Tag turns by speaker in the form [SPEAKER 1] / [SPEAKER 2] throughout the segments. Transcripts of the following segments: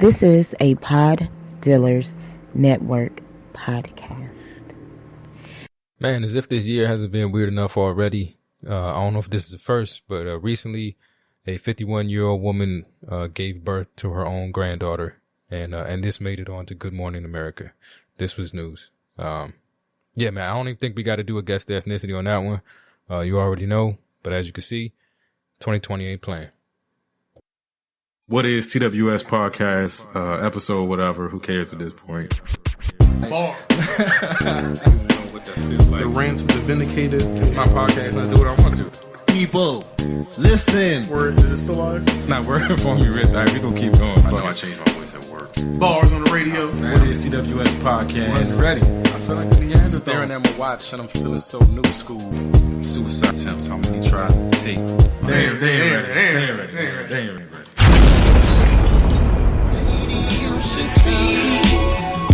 [SPEAKER 1] This is a Pod Dealers Network podcast.
[SPEAKER 2] Man, as if this year hasn't been weird enough already. I don't know if this is the first, but recently a 51-year-old woman gave birth to her own granddaughter, and this made it on to Good Morning America. This was news. Yeah, man, I don't even think we got to do a guess the ethnicity on that one. You already know, but as you can see, 2020 ain't playing.
[SPEAKER 3] What is TWS podcast, episode, whatever, who cares at this point?
[SPEAKER 4] Bar. The rants of the vindicated.
[SPEAKER 2] It's my podcast and I do what I want to.
[SPEAKER 5] People, listen.
[SPEAKER 4] Word, is it still live?
[SPEAKER 2] It's not working for me, Rich. All right, we're going to keep going.
[SPEAKER 3] I know I changed my voice at work.
[SPEAKER 4] Bars on the radio.
[SPEAKER 2] What is TWS podcast?
[SPEAKER 3] One's ready.
[SPEAKER 2] I feel like the Neanderthal.
[SPEAKER 3] Staring at my watch and I'm feeling so new school. Suicide attempts, how many tries to take?
[SPEAKER 4] Damn.
[SPEAKER 5] You should be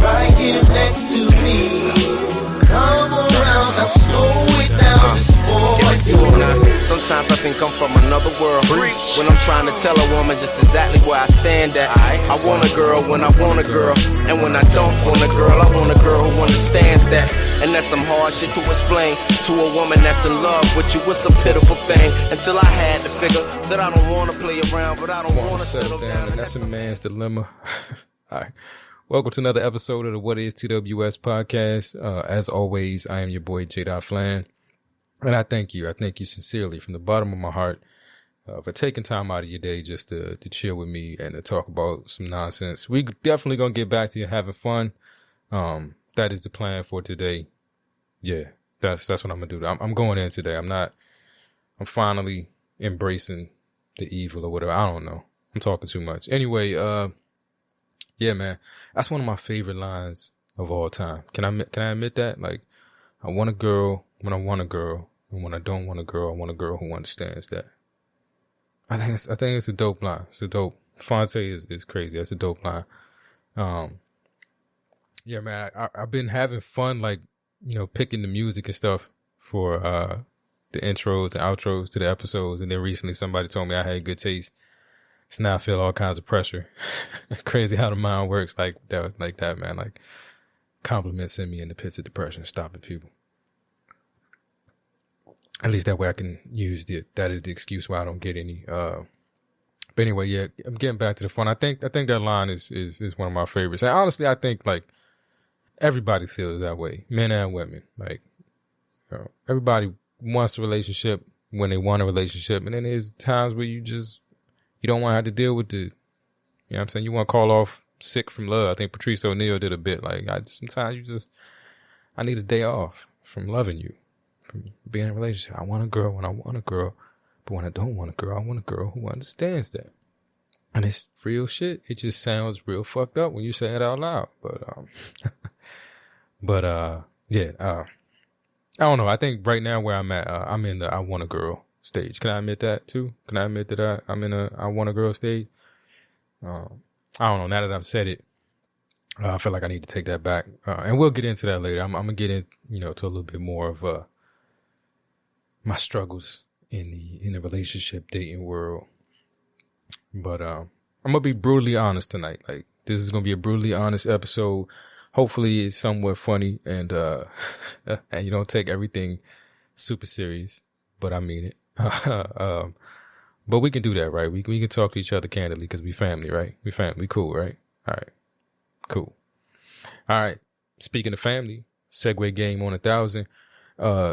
[SPEAKER 5] right here next to me. Come around, now slow it down just for you.
[SPEAKER 6] Sometimes I think I'm from another world. When I'm trying to tell a woman just exactly where I stand at. I want a girl when I want a girl, and when I don't want a girl, I want a girl who understands that. And that's some hard shit to explain to a woman that's in love with you. It's a pitiful thing. Until I had to figure that I don't want to play around, but I don't want to settle down.
[SPEAKER 2] And that's a man's dilemma. All right. Welcome to another episode of the What is TWS podcast. As always, I am your boy, Flan. And I thank you. I thank you sincerely from the bottom of my heart for taking time out of your day just to chill with me and to talk about some nonsense. We definitely going to get back to having fun. That is the plan for today. Yeah, that's what I'm going to do. I'm going in today. I'm finally embracing the evil or whatever. I don't know. I'm talking too much. Anyway, yeah, man, that's one of my favorite lines of all time. Can I admit that? Like, I want a girl when I want a girl, and when I don't want a girl, I want a girl who understands that. I think it's a dope line. It's a dope. Fonte is crazy. That's a dope line. Yeah, man, I've been having fun, like, picking the music and stuff for the intros and outros to the episodes, and then recently somebody told me I had good taste. So now I feel all kinds of pressure. Crazy how the mind works like that, man. Like, compliments send me in the pits of depression. Stop it, people. At least that way I can use that is the excuse why I don't get any. But anyway, yeah, I'm getting back to the fun. I think that line is one of my favorites. And honestly, I think like everybody feels that way, men and women. Like, everybody wants a relationship when they want a relationship, and then there's times where you don't want to have to deal with you know what I'm saying? You want to call off sick from love. I think Patrice O'Neal did a bit like, sometimes I need a day off from loving you, from being in a relationship. I want a girl when I want a girl, but when I don't want a girl, I want a girl who understands that. And it's real shit. It just sounds real fucked up when you say it out loud. But, yeah, I don't know. I think right now where I'm at, I'm in the I want a girl stage. Can I admit that too? Can I admit that I'm in I want a girl stage? I don't know. Now that I've said it, I feel like I need to take that back. And we'll get into that later. I'm gonna get in, to a little bit more of my struggles in the relationship dating world. But I'm gonna be brutally honest tonight. Like, this is gonna be a brutally honest episode. Hopefully it's somewhat funny and and you don't take everything super serious, but I mean it. But we can do that, right? We can talk to each other candidly because we family, right? We family. We cool, right? All right. Cool. All right. Speaking of family, Segway game on 1,000.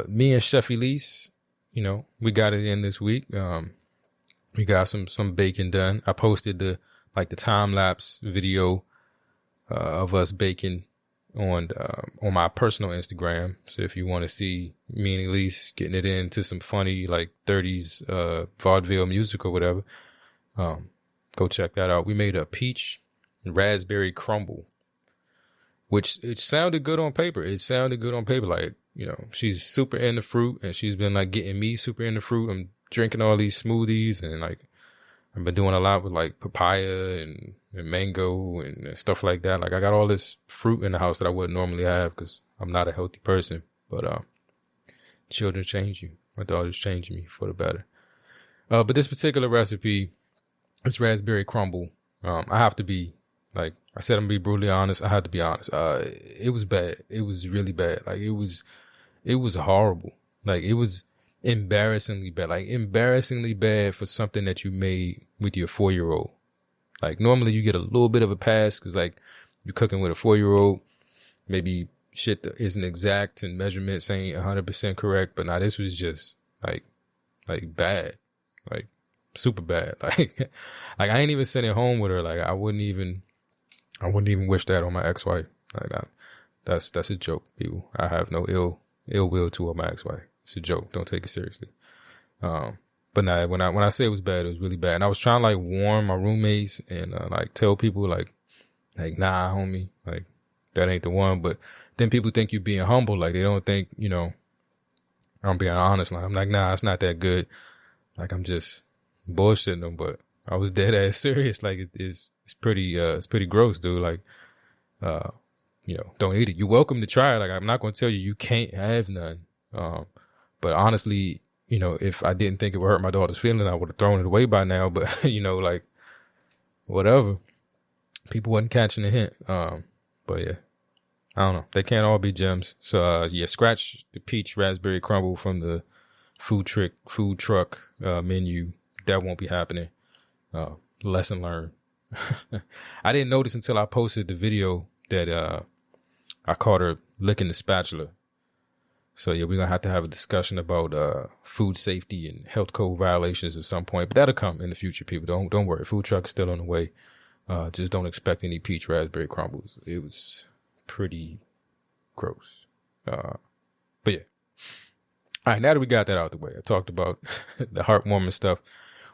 [SPEAKER 2] Me and Chef Elise, we got it in this week. We got some baking done. I posted the time lapse video of us baking on my personal Instagram. So if you want to see me and Elise getting it into some funny like 30s vaudeville music or whatever, go check that out. We made a peach raspberry crumble, which it sounded good on paper. Like, she's super into fruit, and she's been like getting me super into fruit. I'm drinking all these smoothies, and like I've been doing a lot with like papaya and mango and stuff like that. Like, I got all this fruit in the house that I wouldn't normally have because I'm not a healthy person. But children change you. My daughter's changing me for the better. But this particular recipe, this raspberry crumble, I have to be Like I said, I'm gonna be brutally honest. I had to be honest. It was bad. It was really bad. Like it was horrible. Like it was embarrassingly bad. Like embarrassingly bad for something that you made with your 4-year-old. Like normally you get a little bit of a pass because like you're cooking with a 4-year-old. Maybe shit that isn't exact and measurements ain't 100% correct. But now this was just like bad. Like super bad. Like I ain't even sent it home with her. Like I wouldn't even wish that on my ex-wife. Like that's a joke, people. I have no ill will toward my ex-wife. It's a joke. Don't take it seriously. But nah, when I say it was bad, it was really bad. And I was trying to like warn my roommates and like tell people like nah, homie, like that ain't the one. But then people think you being humble. Like they don't think, you know, I'm being honest. Like I'm like, nah, it's not that good. Like I'm just bullshitting them. But I was dead ass serious. Like it's pretty gross, dude. Like, you know, don't eat it. You're welcome to try it. Like I'm not going to tell you can't have none. But honestly, you know, if I didn't think it would hurt my daughter's feeling, I would have thrown it away by now. But you know, like whatever. People wasn't catching the hint. But yeah, I don't know. They can't all be gems. So yeah, scratch the peach raspberry crumble from the food truck menu. That won't be happening. Lesson learned. I didn't notice until I posted the video that I caught her licking the spatula. So yeah, we're gonna have a discussion about food safety and health code violations at some point. But that'll come in the future, people. Don't worry. Food truck's still on the way. Just don't expect any peach raspberry crumbles. It was pretty gross. But yeah. All right, now that we got that out the way, I talked about the heartwarming stuff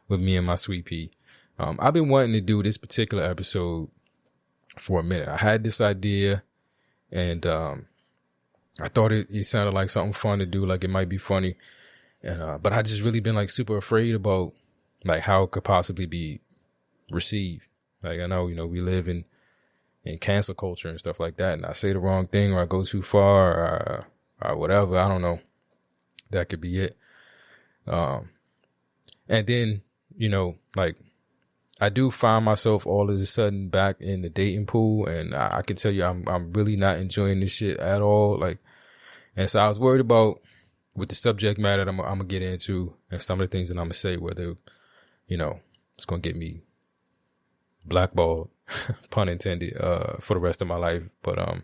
[SPEAKER 2] with me and my sweet pea. I've been wanting to do this particular episode for a minute. I had this idea and I thought it sounded like something fun to do, like it might be funny. And but I just really been like super afraid about like how it could possibly be received. Like I know, you know, we live in cancel culture and stuff like that, and I say the wrong thing or I go too far or whatever. I don't know. That could be it. And then, you know, like I do find myself all of a sudden back in the dating pool, and I can tell you I'm really not enjoying this shit at all. Like, and so I was worried about with the subject matter that I'm gonna get into and some of the things that I'm gonna say, whether, you know, it's gonna get me blackballed, pun intended, for the rest of my life. But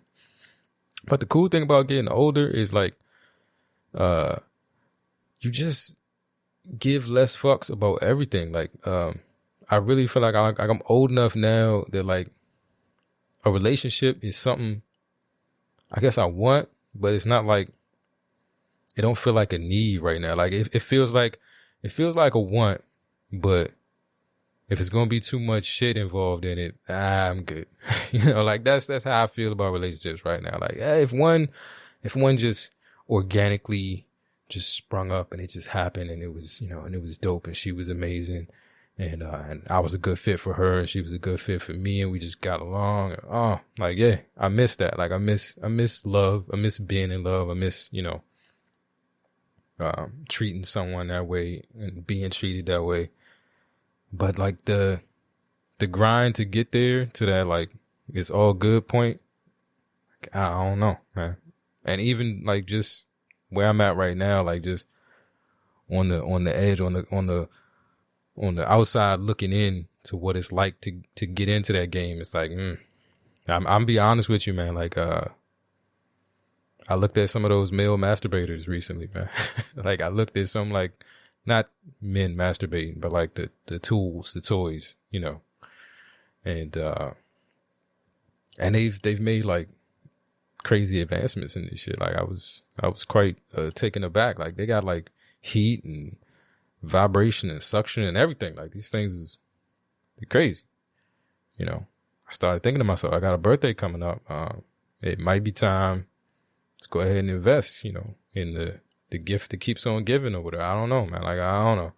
[SPEAKER 2] the cool thing about getting older is like, you just give less fucks about everything. Like, I really feel like I'm old enough now that like a relationship is something I guess I want, but it's not like, it don't feel like a need right now. Like it feels like a want, but if it's going to be too much shit involved in it, I'm good. You know, like that's how I feel about relationships right now. Like, if one just organically just sprung up and it just happened and it was, you know, and it was dope and she was amazing and I was a good fit for her and she was a good fit for me and we just got along. Oh, like, yeah, I miss that. Like I miss love. I miss being in love. I miss, you know, treating someone that way and being treated that way. But like the grind to get there to that, like, it's all good point. I don't know, man. And even like just where I'm at right now, like just on the edge, on the outside looking in to what it's like to get into that game. It's like, I'm be honest with you, man. Like, I looked at some of those male masturbators recently, man. Like I looked at some, like, not men masturbating, but like the tools, the toys, you know, and they've made like crazy advancements in this shit. Like I was quite taken aback. Like they got like heat and vibration and suction and everything. Like these things is crazy. You know, I started thinking to myself, I got a birthday coming up. It might be time to go ahead and invest, you know, in the gift that keeps on giving or whatever. I don't know, man. Like, I don't know.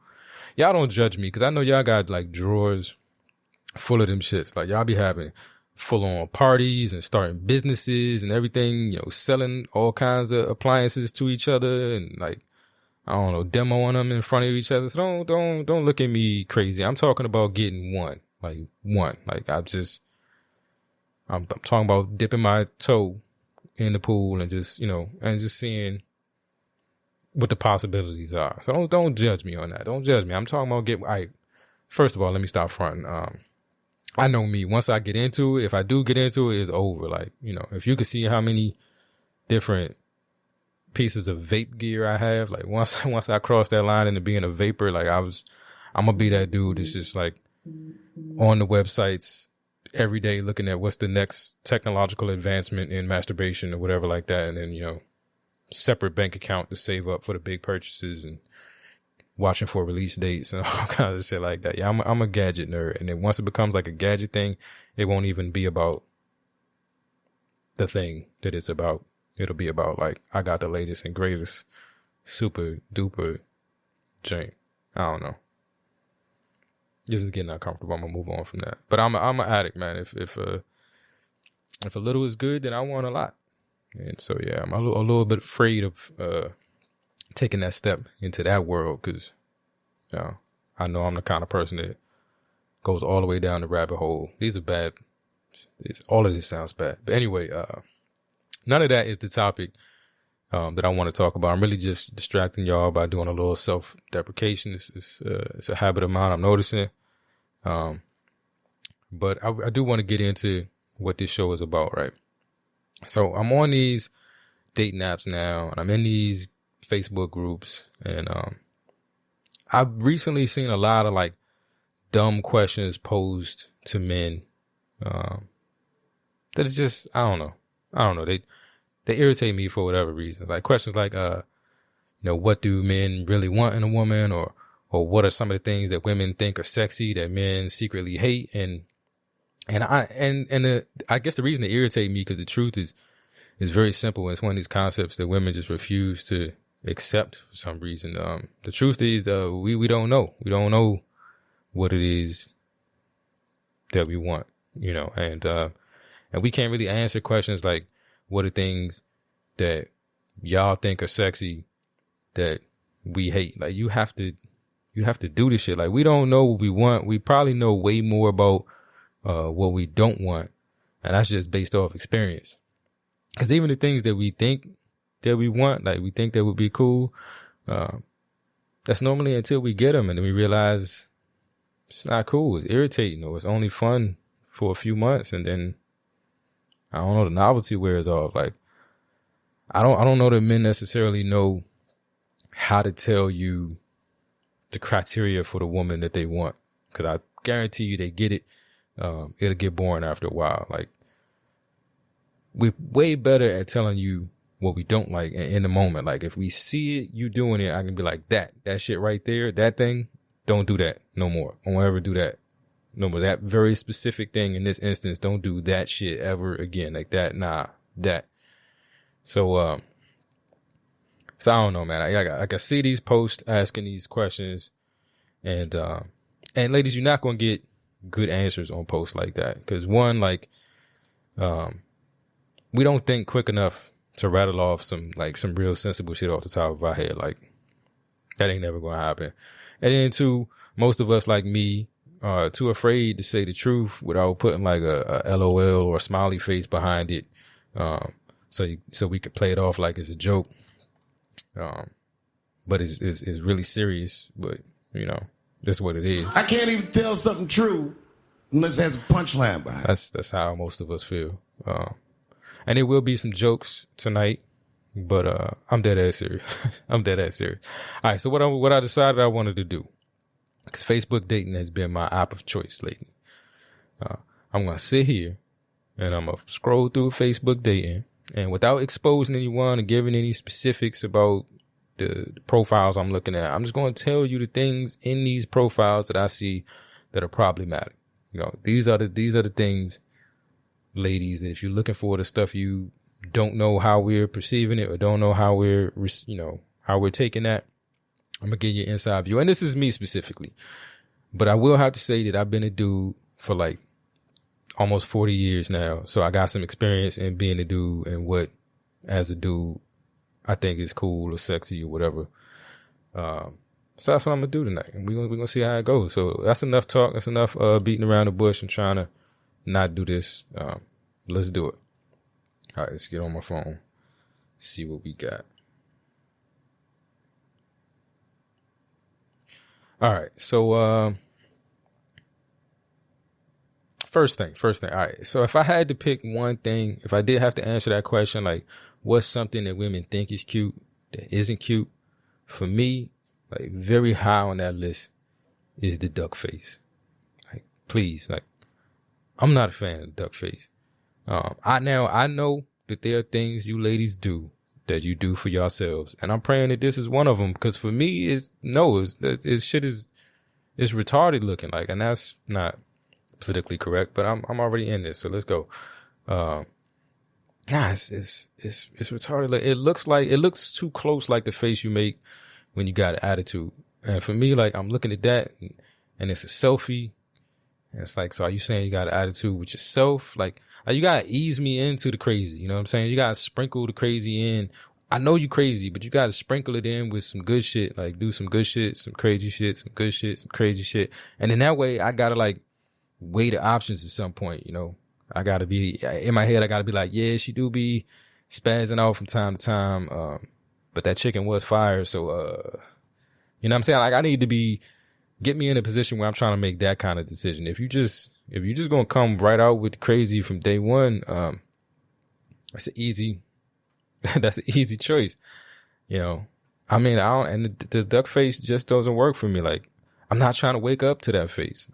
[SPEAKER 2] Y'all don't judge me because I know y'all got like drawers full of them shits. Like y'all be having full on parties and starting businesses and everything, you know, selling all kinds of appliances to each other and like, I don't know, demoing them in front of each other. So don't look at me crazy. I'm talking about getting one. Like I'm talking about dipping my toe in the pool and just, and just seeing what the possibilities are. So don't judge me on that. Don't judge me. I'm talking about first of all, let me stop fronting. I know me. Once I get into it, if I do get into it, it's over. Like, if you could see how many different pieces of vape gear I have, like once I cross that line into being a vapor, like I'm gonna be that dude that's just like on the websites every day looking at what's the next technological advancement in masturbation or whatever like that. And then, separate bank account to save up for the big purchases and watching for release dates and all kinds of shit like that. Yeah, I'm a gadget nerd. And then once it becomes like a gadget thing, it won't even be about the thing that it's about. It'll be about like, I got the latest and greatest super duper joint. I don't know. This is getting uncomfortable. I'm gonna move on from that. But I'm an addict, man. If a little is good, then I want a lot. And so, yeah, I'm a little bit afraid of taking that step into that world because, I know I'm the kind of person that goes all the way down the rabbit hole. These are bad. All of this sounds bad. But anyway, none of that is the topic that I want to talk about. I'm really just distracting y'all by doing a little self-deprecation. It's a habit of mine, I'm noticing. But I do want to get into what this show is about, right? So I'm on these dating apps now, and I'm in these Facebook groups, and I've recently seen a lot of like dumb questions posed to men that is just, I don't know. They irritate me for whatever reasons. Like questions like, what do men really want in a woman, or what are some of the things that women think are sexy that men secretly hate, and I guess the reason they irritate me, because the truth is very simple. It's one of these concepts that women just refuse to accept for some reason. The truth is, we don't know. We don't know what it is that we want, and we can't really answer questions like, what are things that y'all think are sexy that we hate? Like, you have to do this shit. Like, we don't know what we want. We probably know way more about what we don't want, and that's just based off experience. Because even the things that we think that we want, like we think that would be cool, that's normally until we get them, and then we realize it's not cool. It's irritating, or it's only fun for a few months, and then I don't know, the novelty wears off. Like, I don't know that men necessarily know how to tell you the criteria for the woman that they want, because I guarantee you they get it. It'll get boring after a while. Like, we're way better at telling you what we don't like in the moment. Like, if we see it, you doing it, I can be like, that shit right there, that thing, don't do that no more. Don't ever do that. No more. That very specific thing in this instance, don't do that shit ever again. Like that, nah, that. So I don't know, man. I see these posts asking these questions, and ladies, you're not going to get good answers on posts like that. Cause one, like, we don't think quick enough to rattle off some real sensible shit off the top of our head. Like, that ain't never going to happen. And then two, most of us, like me, are too afraid to say the truth without putting like a LOL or a smiley face behind it. So we can play it off like it's a joke. But it's really serious, but that's what it is.
[SPEAKER 7] I can't even tell something true unless it has a punchline behind it.
[SPEAKER 2] That's how most of us feel. And there will be some jokes tonight, but I'm dead ass serious. I'm dead ass serious. All right, so what I decided I wanted to do, because Facebook dating has been my app of choice lately. I'm gonna sit here and I'm gonna scroll through Facebook dating, and without exposing anyone and giving any specifics about the profiles I'm looking at, I'm just going to tell you the things in these profiles that I see that are problematic. These are the things, ladies, that if you're looking for the stuff you don't know how we're perceiving it or don't know how we're taking that, I'm going to give you an inside view. And this is me specifically, but I will have to say that I've been a dude for like almost 40 years now. So I got some experience in being a dude and what, as a dude, I think is cool or sexy or whatever. So that's what I'm going to do tonight. And we're going to see how it goes. So that's enough talk. That's enough beating around the bush and trying to not do this. Let's do it. All right, let's get on my phone. See what we got. All right, so first thing. All right, so if I had to pick one thing, if I did have to answer that question, like, what's something that women think is cute that isn't cute? For me, like, very high on that list is the duck face. Like, please, like, I'm not a fan of duck face. I know that there are things you ladies do that you do for yourselves, and I'm praying that this is one of them. Because for me, it's shit is retarded looking, like, and that's not politically correct, but I'm already in this, so let's go. It's retarded. It looks too close like the face you make when you got an attitude. And for me, like, I'm looking at that, and it's a selfie. And it's like, so are you saying you got an attitude with yourself? Like you gotta ease me into the crazy. You know what I'm saying? You gotta sprinkle the crazy in. I know you crazy, but you gotta sprinkle it in with some good shit. Like, do some good shit, some crazy shit, some good shit, some crazy shit. And in that way, I gotta, like, weigh the options at some point, you know? I gotta be, in my head, I gotta be like, yeah, she do be spazzing out from time to time. But that chicken was fire. So, you know what I'm saying? Like, I need to get me in a position where I'm trying to make that kind of decision. If you just gonna come right out with crazy from day one, that's an easy choice. You know, I mean, and the duck face just doesn't work for me. Like, I'm not trying to wake up to that face.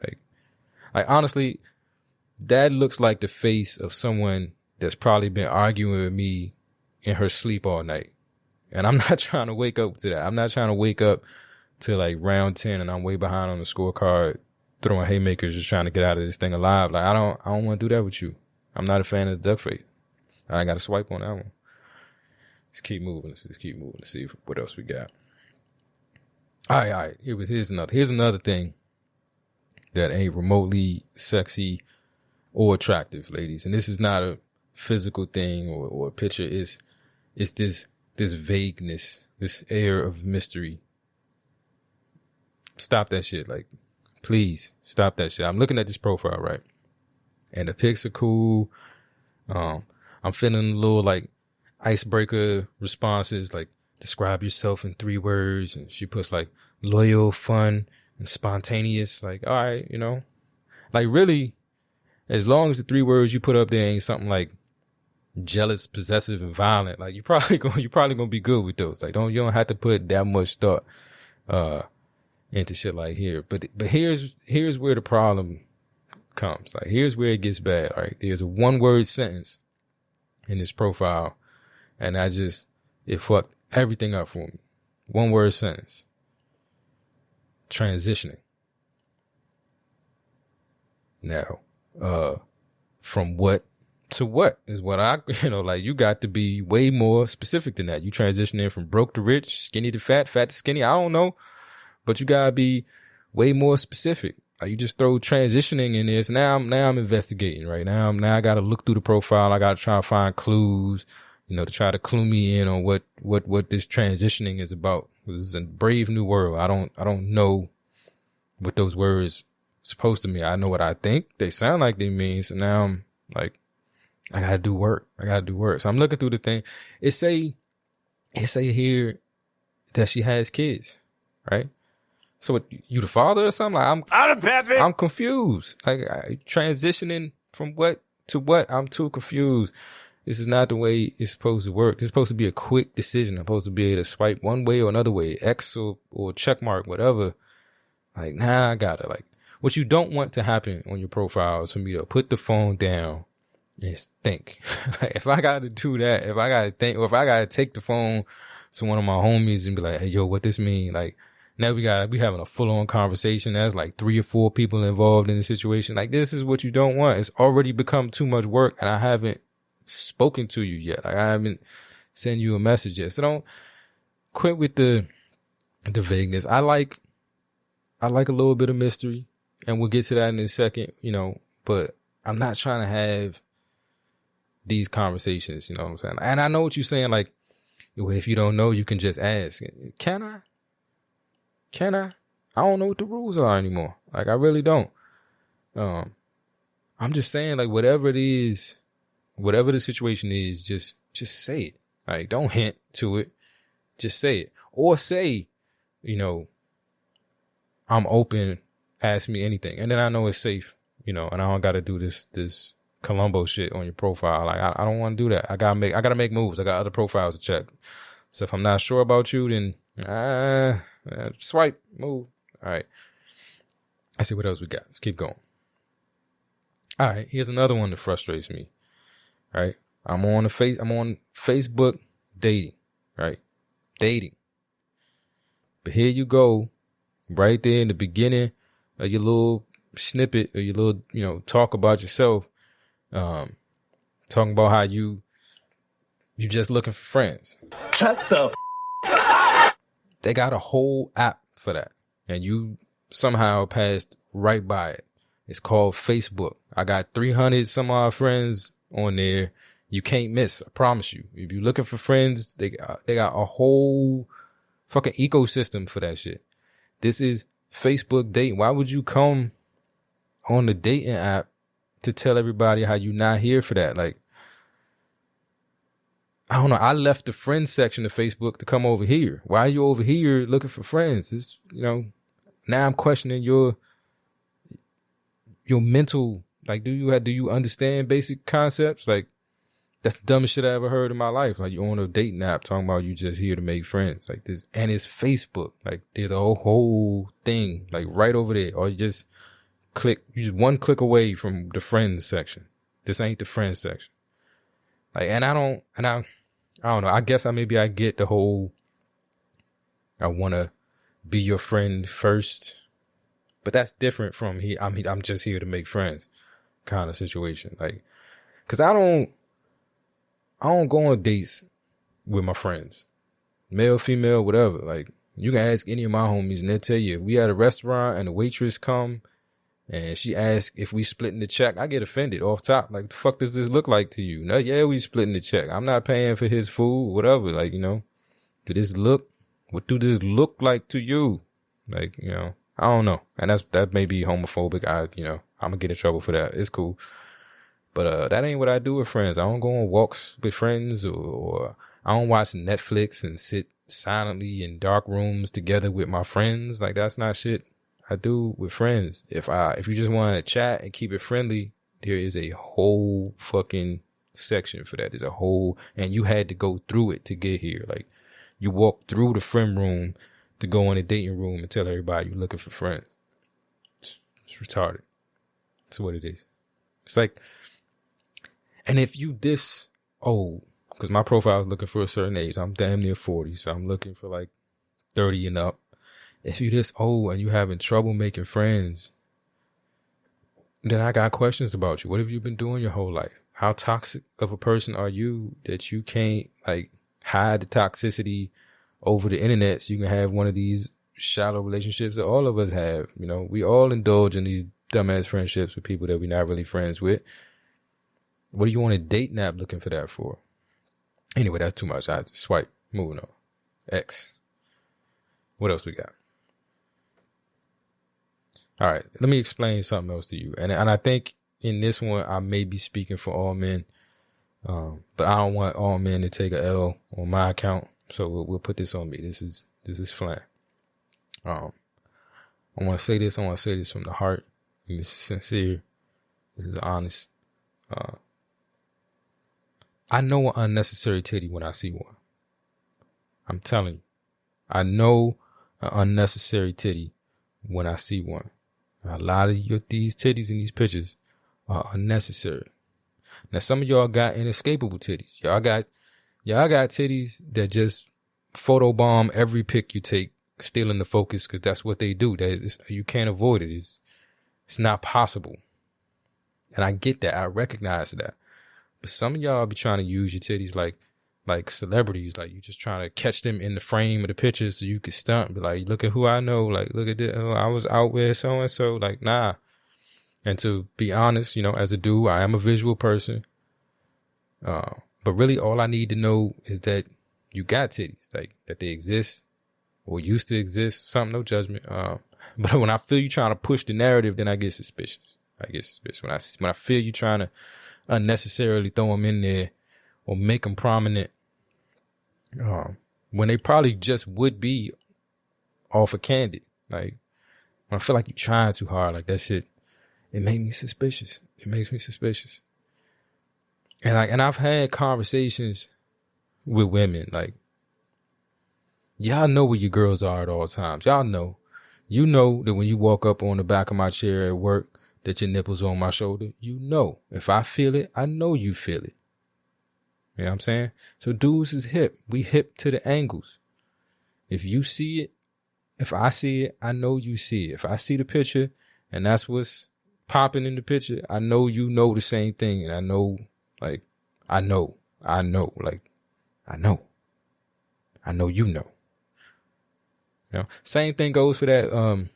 [SPEAKER 2] Like honestly, that looks like the face of someone that's probably been arguing with me in her sleep all night. And I'm not trying to wake up to that. I'm not trying to wake up to, like, round 10 and I'm way behind on the scorecard, throwing haymakers, just trying to get out of this thing alive. Like, I don't want to do that with you. I'm not a fan of the duck face. I got to swipe on that one. Let's keep moving. Let's see what else we got. All right. Here's another thing that ain't remotely sexy or attractive, ladies. And this is not a physical thing or a picture. It's this vagueness, this air of mystery. Stop that shit. Like, please stop that shit. I'm looking at this profile, right? And the pics are cool. I'm feeling a little, like, icebreaker responses, like, describe yourself in 3 words. And she puts, like, loyal, fun, and spontaneous. Like, all right, you know, like, really, as long as the 3 words you put up there ain't something like jealous, possessive, and violent, like, you're probably gonna be good with those. Like, you don't have to put that much thought into shit like here. But here's where the problem comes. Like, here's where it gets bad. Right, there's a 1-word sentence in this profile, and it fucked everything up for me. 1-word sentence. Transitioning. Now, from what to what is what like, you got to be way more specific than that. You transitioning from broke to rich, skinny to fat, fat to skinny. I don't know, but you gotta be way more specific. Like, you just throw transitioning in this. Now I'm investigating, right? Now I gotta look through the profile. I gotta try to find clues, you know, to try to clue me in on what this transitioning is about. This is a brave new world. I don't know what those words supposed to mean. I know what I think they sound like they mean. So now I'm like, I gotta do work. So I'm looking through the thing. It say here that she has kids, right? So what, you the father or something? Like, I'm confused. Like, transitioning from what to what? I'm too confused. This is not the way it's supposed to work. It's supposed to be a quick decision. I'm supposed to be able to swipe one way or another way, X or check mark, whatever. Like, nah, I gotta, like, what you don't want to happen on your profile is for me to put the phone down and think. Like, if I gotta do that, if I gotta think, or if I gotta take the phone to one of my homies and be like, hey, yo, what this mean? Like, now we having a full on conversation. There's like 3 or 4 people involved in the situation. Like, this is what you don't want. It's already become too much work, and I haven't spoken to you yet. Like, I haven't sent you a message yet. So don't quit with the vagueness. I like a little bit of mystery, and we'll get to that in a second, you know, but I'm not trying to have these conversations, you know what I'm saying? And I know what you're saying, like, well, if you don't know, you can just ask. Can I? I don't know what the rules are anymore. Like, I really don't. I'm just saying, like, whatever it is whatever the situation is, just say it. Like, don't hint to it. Just say it. Or say, you know, I'm open, ask me anything. And then I know it's safe, you know, and I don't got to do this Columbo shit on your profile. Like, I don't want to do that. I gotta make moves. I got other profiles to check. So if I'm not sure about you, then, swipe, move. All right. Let's see what else we got. Let's keep going. All right. Here's another one that frustrates me. Right. I'm on Facebook dating, right? Dating. But here you go, right there in the beginning of your little snippet or your little, you know, talk about yourself, talking about how you just looking for friends.
[SPEAKER 5] Shut the
[SPEAKER 2] They got a whole app for that. And you somehow passed right by it. It's called Facebook. I got 300 some odd friends on there. You can't miss. I promise you. If you're looking for friends, they got a whole fucking ecosystem for that shit. This is Facebook dating. Why would you come on the dating app to tell everybody how you not here for that? Like, I don't know. I left the friends section of Facebook to come over here. Why are you over here looking for friends? It's, you know, now I'm questioning your mental. Like, do you understand basic concepts? Like, that's the dumbest shit I ever heard in my life. Like, you're on a dating app talking about you just here to make friends. Like this, and it's Facebook. Like, there's a whole thing, like right over there. Or you just one click away from the friends section. This ain't the friends section. Like, and I don't know. I guess I get the whole, I want to be your friend first, but that's different from here. I'm just here to make friends kind of situation. Like, cause I don't go on dates with my friends, male, female, whatever. Like, you can ask any of my homies and they'll tell you, if we at a restaurant and the waitress come and she asks if we splitting the check, I get offended off top. Like, the fuck does this look like to you? No, yeah, we splitting the check. I'm not paying for his food, whatever. Like, you know, what do this look like to you? Like, you know, I don't know. And that may be homophobic. I'm gonna get in trouble for that. It's cool. But that ain't what I do with friends. I don't go on walks with friends, or I don't watch Netflix and sit silently in dark rooms together with my friends. Like, that's not shit I do with friends. If you just want to chat and keep it friendly, there is a whole fucking section for that. There's a whole, and you had to go through it to get here. Like, you walk through the friend room to go in the dating room and tell everybody you're looking for friends. It's retarded. That's what it is. It's like, and if you this old, because my profile is looking for a certain age, I'm damn near 40, so I'm looking for like 30 and up. If you this old and you having trouble making friends, then I got questions about you. What have you been doing your whole life? How toxic of a person are you that you can't like hide the toxicity over the internet so you can have one of these shallow relationships that all of us have? You know, we all indulge in these dumbass friendships with people that we're not really friends with. What do you want a dating app looking for that for? Anyway, that's too much. I just swipe. Moving on. X. What else we got? All right. Let me explain something else to you. And I think in this one, I may be speaking for all men. But I don't want all men to take a L on my account. So we'll put this on me. This is Flan. I want to say this. I want to say this from the heart. And this is sincere. This is honest. I know an unnecessary titty when I see one. I'm telling you. I know an unnecessary titty when I see one. A lot of these titties in these pictures are unnecessary. Now, some of y'all got inescapable titties. Y'all got titties that just photobomb every pic you take, stealing the focus, because that's what they do. You can't avoid it. It's not possible. And I get that. I recognize that. But some of y'all be trying to use your titties like celebrities. Like, you just trying to catch them in the frame of the picture so you can stunt. Be like, look at who I know. Like, look at this. I was out with so-and-so. Like, nah. And to be honest, as a dude, I am a visual person. But really all I need to know is that you got titties, like that they exist or used to exist. Something, no judgment. But when I feel you trying to push the narrative, then I get suspicious. When I feel you trying to unnecessarily throw them in there or make them prominent when they probably just would be off of Candid. Like, when I feel like you're trying too hard, like that shit, it makes me suspicious. It makes me suspicious. And I've had conversations with women, like, y'all know where your girls are at all times. Y'all know. You know that when you walk up on the back of my chair at work, that your nipples are on my shoulder. You know. If I feel it, I know you feel it. You know what I'm saying? So dudes is hip. We hip to the angles. If you see it, if I see it, I know you see it. If I see the picture and that's what's popping in the picture, I know you know the same thing. And I know, like, I know, like, I know you know. You know, same thing goes for that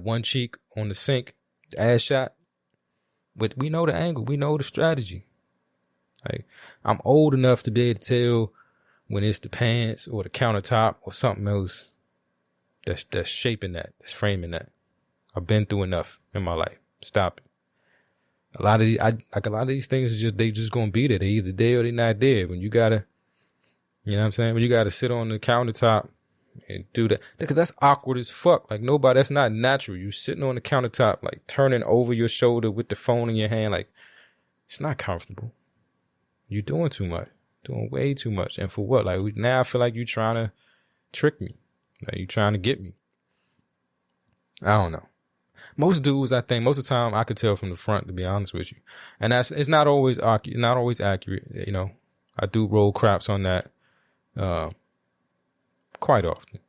[SPEAKER 2] one cheek on the sink, the ass shot. But we know the angle. We know the strategy. Like, I'm old enough to be able to tell when it's the pants or the countertop or something else that's shaping that, that's framing that. I've been through enough in my life. Stop it. A lot of these things are they just gonna be there. They either there or they not there. When you gotta, you know what I'm saying? When you gotta sit on the countertop and do that, because that's awkward as fuck. Like, that's not natural. You sitting on the countertop, like turning over your shoulder with the phone in your hand, like, it's not comfortable. You're doing too much, doing way too much. And for what? Like, now I feel like you're trying to trick me. Like, you're trying to get me. I don't know. Most dudes, I think, most of the time I could tell from the front, to be honest with you. And it's not always accurate. You know, I do roll craps on that, quite often,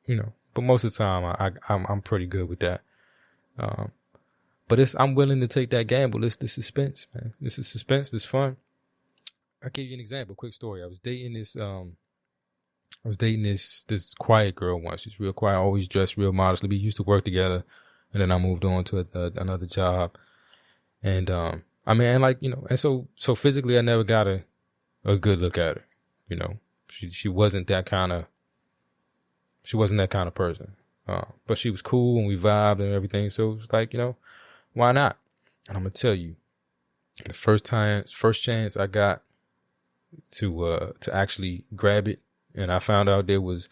[SPEAKER 2] you know, but most of the time I'm pretty good with that. But I'm willing to take that gamble. It's the suspense, man. This is suspense. This fun. I'll give you an example. Quick story. I was dating this quiet girl once. She's real quiet, always dressed real modestly. We used to work together, and then I moved on to another job. And like, you know, and so physically, I never got a good look at her. You know, she wasn't that kind of person. But she was cool and we vibed and everything. So it was like, you know, why not? And I'm gonna tell you, the first chance I got to actually grab it, and I found out there was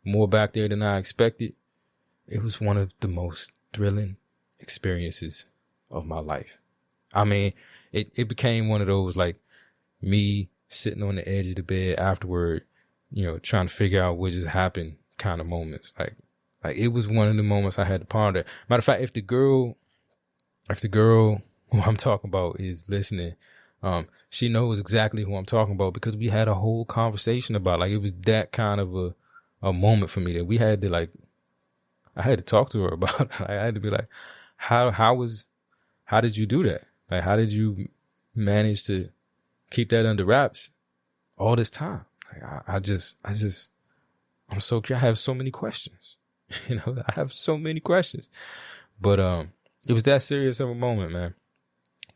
[SPEAKER 2] more back there than I expected. It was one of the most thrilling experiences of my life. I mean, it became one of those, like, me sitting on the edge of the bed afterward, you know, trying to figure out what just happened kind of moments. Like it was one of the moments I had to ponder. Matter of fact, if the girl who I'm talking about is listening, she knows exactly who I'm talking about, because we had a whole conversation about, like, it was that kind of a moment for me that we had to, like, I had to talk to her about. I had to be like, how did you do that? Like, how did you manage to keep that under wraps all this time? Like, I'm so curious. I have so many questions. You know, I have so many questions. But it was that serious of a moment, man.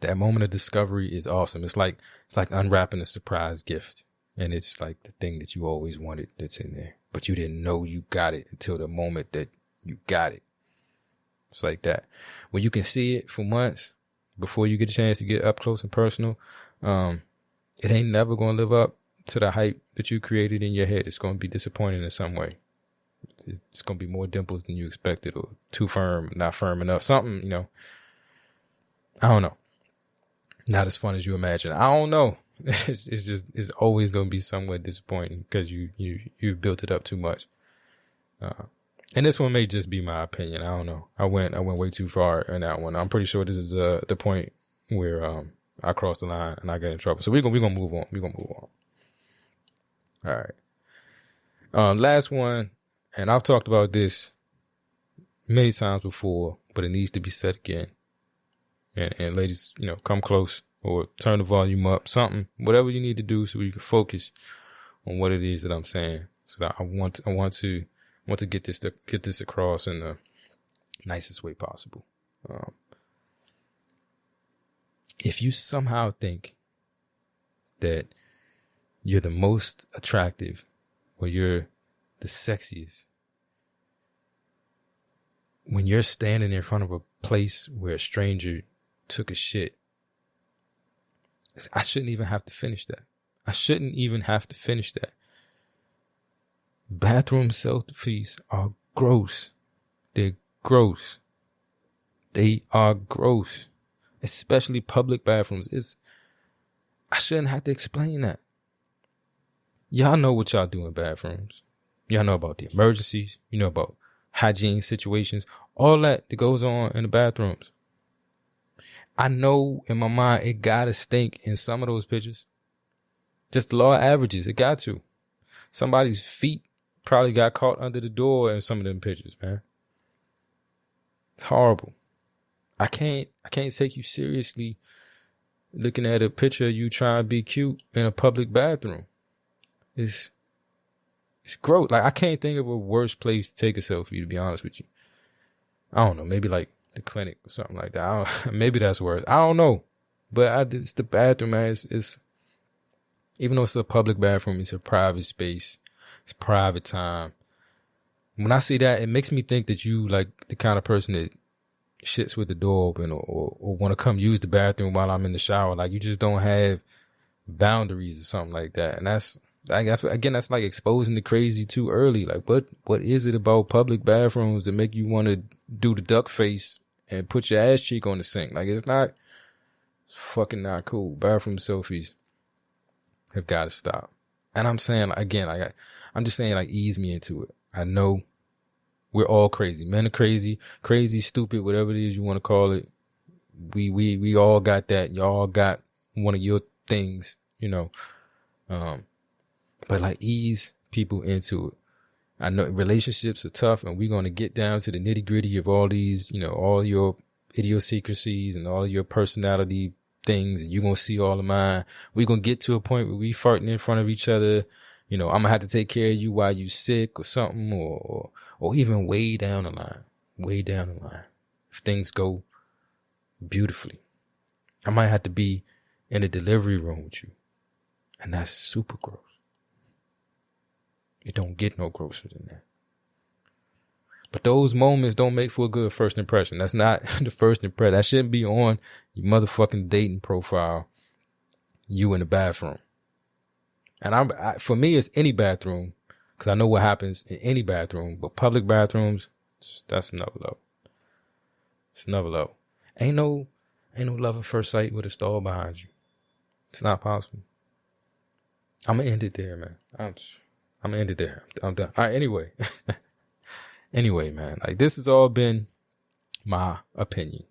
[SPEAKER 2] That moment of discovery is awesome. It's like unwrapping a surprise gift. And it's like the thing that you always wanted that's in there, but you didn't know you got it until the moment that you got it. It's like that. When you can see it for months before you get a chance to get up close and personal, it ain't never going to live up to the hype that you created in your head. It's going to be disappointing in some way. It's going to be more dimples than you expected, or too firm, not firm enough. Something, you know, I don't know. Not as fun as you imagine. I don't know. It's always going to be somewhat disappointing because you built it up too much. And this one may just be my opinion. I don't know. I went way too far in that one. I'm pretty sure this is the point where I crossed the line and I got in trouble. So we're gonna move on. All right. Last one, and I've talked about this many times before, but it needs to be said again. And ladies, you know, come close or turn the volume up, something, whatever you need to do so you can focus on what it is that I'm saying. So I want to get this across in the nicest way possible. If you somehow think that you're the most attractive or you're the sexiest, when you're standing in front of a place where a stranger took a shit I shouldn't even have to finish that. I shouldn't even have to finish that. Bathroom selfies are gross. They're gross. They are gross. Especially public bathrooms. I shouldn't have to explain that. Y'all know what y'all do in bathrooms. Y'all know about the emergencies. You know about hygiene situations. All that goes on in the bathrooms. I know in my mind it gotta stink in some of those pictures. Just the law of averages, it got to. Somebody's feet probably got caught under the door in some of them pictures, man. It's horrible. I can't take you seriously looking at a picture of you trying to be cute in a public bathroom. It's gross. Like, I can't think of a worse place to take a selfie, to be honest with you. I don't know, maybe like the clinic or something like that. Maybe that's worse. I don't know. But it's the bathroom, man. It's even though it's a public bathroom, it's a private space. It's private time. When I see that, it makes me think that you like the kind of person that shits with the door open or want to come use the bathroom while I'm in the shower. Like, you just don't have boundaries or something like that. And that's like exposing the crazy too early. Like, what is it about public bathrooms that make you want to do the duck face and put your ass cheek on the sink? Like, it's fucking not cool. Bathroom selfies have got to stop. And I'm saying, again, I'm just saying, like, ease me into it. I know we're all crazy. Men are crazy, stupid, whatever it is you want to call it. We all got that. Y'all got one of your things, you know. But like, ease people into it. I know relationships are tough, and we're going to get down to the nitty gritty of all these, you know, all your idiosyncrasies and all your personality things, and you're going to see all of mine. We're going to get to a point where we farting in front of each other. You know, I'm going to have to take care of you while you sick or something, or even way down the line. If things go beautifully, I might have to be in a delivery room with you. And that's super gross. It don't get no grosser than that. But those moments don't make for a good first impression. That's not the first impression. That shouldn't be on your motherfucking dating profile. You in the bathroom. And for me, it's any bathroom, because I know what happens in any bathroom. But public bathrooms, that's another level. It's another level. Ain't no love at first sight with a stall behind you. It's not possible. I'm gonna end it there, man. I'm gonna end it there. I'm done. All right. Anyway, man. Like, this has all been my opinion.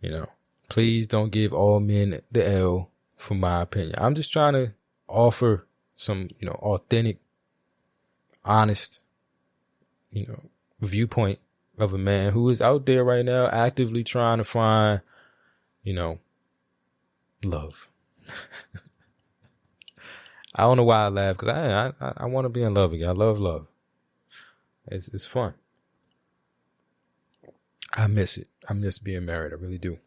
[SPEAKER 2] You know, please don't give all men the L for my opinion. I'm just trying to offer some, you know, authentic, honest, you know, viewpoint of a man who is out there right now actively trying to find, you know, love. I don't know why I laugh, because I want to be in love again. I love love. It's fun. I miss it. I miss being married. I really do.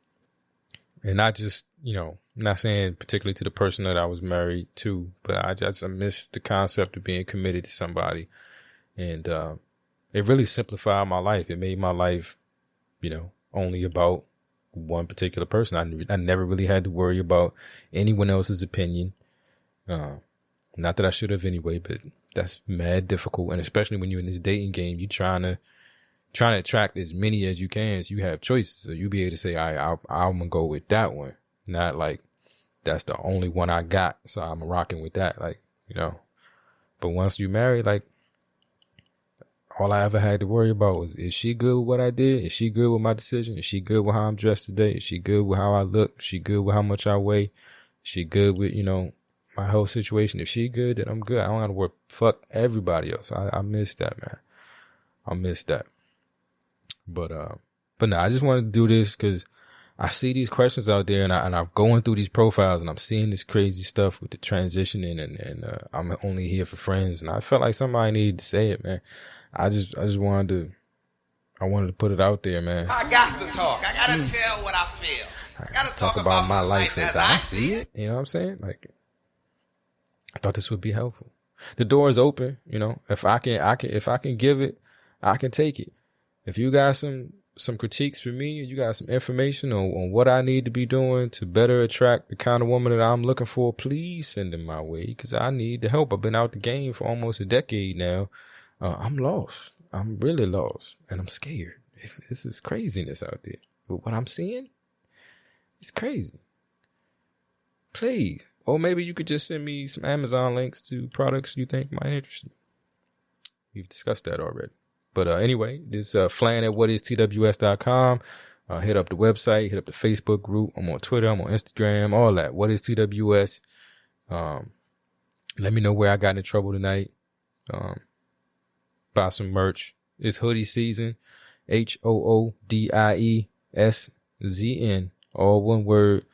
[SPEAKER 2] And not just, you know, I'm not saying particularly to the person that I was married to, but I miss the concept of being committed to somebody. And it really simplified my life. It made my life, you know, only about one particular person. I never really had to worry about anyone else's opinion. Not that I should have anyway, but that's mad difficult. And especially when you're in this dating game, you're trying to attract as many as you can, so you have choices. So you be able to say, I'm going to go with that one. Not like, that's the only one I got, so I'm rocking with that. Like, you know. But once you married, like, all I ever had to worry about was, is she good with what I did? Is she good with my decision? Is she good with how I'm dressed today? Is she good with how I look? Is she good with how much I weigh? Is she good with, you know, my whole situation? If she good, then I'm good. I don't have to worry. Fuck everybody else. I miss that, man. I miss that. But no, I just wanted to do this because I see these questions out there, and I'm going through these profiles, and I'm seeing this crazy stuff with the transitioning, and I'm only here for friends, and I felt like somebody needed to say it, man. I just wanted to put it out there, man.
[SPEAKER 6] I got to talk. I got to tell what I feel. I got to talk about my life as I see it.
[SPEAKER 2] You know what I'm saying? Like, I thought this would be helpful. The door is open, you know. If I can give it, I can take it. If you got some some critiques for me, you got some information on what I need to be doing to better attract the kind of woman that I'm looking for, please send them my way, because I need the help. I've been out the game for almost a decade now. I'm lost. I'm really lost, and I'm scared. This is craziness out there. But what I'm seeing, it's crazy. Please. Or maybe you could just send me some Amazon links to products you think might interest me. We've discussed that already. But anyway, this Flan at whatistws.com. Hit up the website, hit up the Facebook group. I'm on Twitter, I'm on Instagram, all that. What is TWS? Let me know where I got into trouble tonight. Buy some merch. It's hoodie season. HOODIESZN. All one word.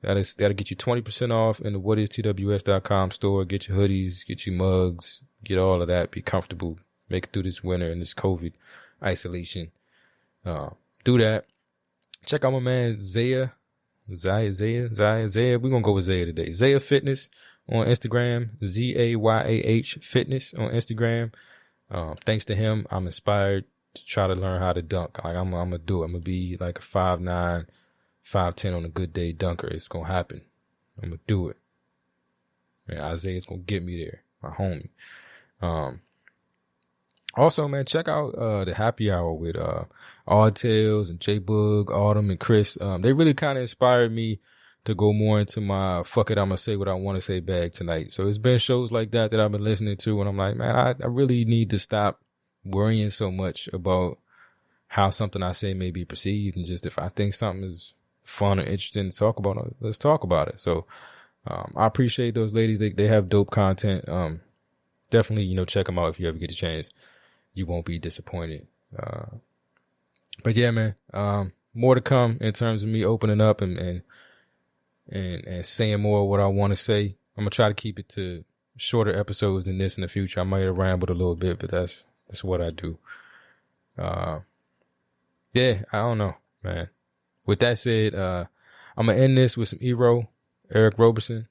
[SPEAKER 2] That'll get you 20% off in the whatistws.com store. Get your hoodies, get your mugs, get all of that. Be comfortable. Make it through this winter and this COVID isolation. Do that. Check out my man Zaya. We're going to go with Zaya today. Zaya Fitness on Instagram. ZAYAH Fitness on Instagram. Thanks to him, I'm inspired to try to learn how to dunk. Like I'm going to do it. I'm going to be like a 5'9", 5'10" on a good day dunker. It's going to happen. I'm going to do it. Man, Isaiah's going to get me there. My homie. Also, man, check out the happy hour with Odd Tales and J Boog, Autumn, and Chris. They really kind of inspired me to go more into my fuck it, I'm going to say what I want to say bag tonight. So it's been shows like that I've been listening to, and I'm like, man, I really need to stop worrying so much about how something I say may be perceived, and just if I think something is fun or interesting to talk about, let's talk about it. So I appreciate those ladies. They have dope content. Definitely, check them out if you ever get a chance. You won't be disappointed. But yeah, man, more to come in terms of me opening up and saying more of what I want to say. I'm going to try to keep it to shorter episodes than this in the future. I might have rambled a little bit, but that's what I do. Yeah, I don't know, man. With that said, I'm going to end this with some Eric Roberson.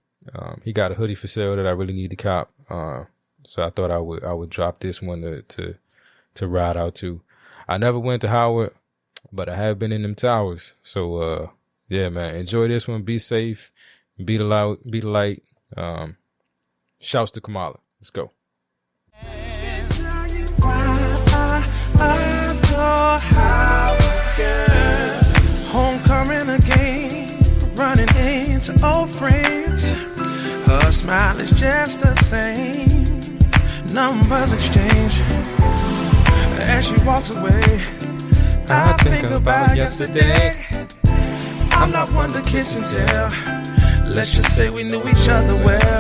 [SPEAKER 2] He got a hoodie for sale that I really need to cop. So I thought I would drop this one to ride out to. I never went to Howard, but I have been in them towers. So, yeah, man, enjoy this one. Be safe. Be the light. Shouts to Kamala. Let's go.
[SPEAKER 8] Homecoming again, running into old friends. Her smile is just the same. Numbers exchange. As she walks away, I think about yesterday. I'm not one to kiss and tell. Let's just say we knew each other well.